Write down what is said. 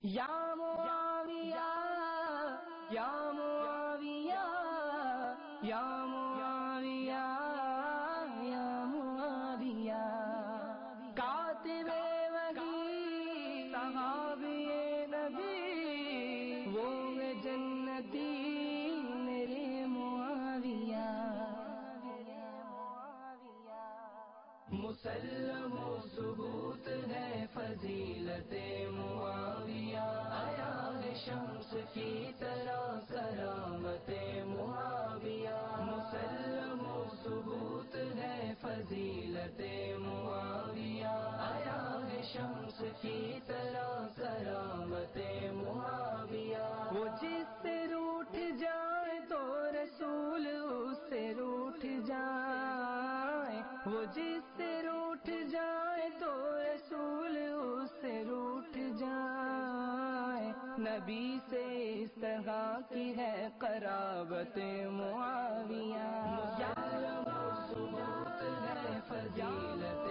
یا معاویہ یا معاویہ یا معاویہ یا معاویہ، کاتب وحی صحابی نبی، وہ جنتی میرے معاویہ۔ مسلم و ثبوت ہے فضیلت معاویہ، آیا ہے شمس کی طرح کرامت معاویہ۔ مسلم و ثبوت ہے فضیلت معاویہ، آیا ہے شمس کی طرح کرامت معاویہ۔ وہ جس سے روٹھ جائے تو رسول اس سے روٹھ جائے، وہ جس سے روٹھ جائے تو رسول اس سے روٹھ جائے۔ نبی سے اس طرح کی ہے قرابت معاویہ، ثبوت ہے فضیلت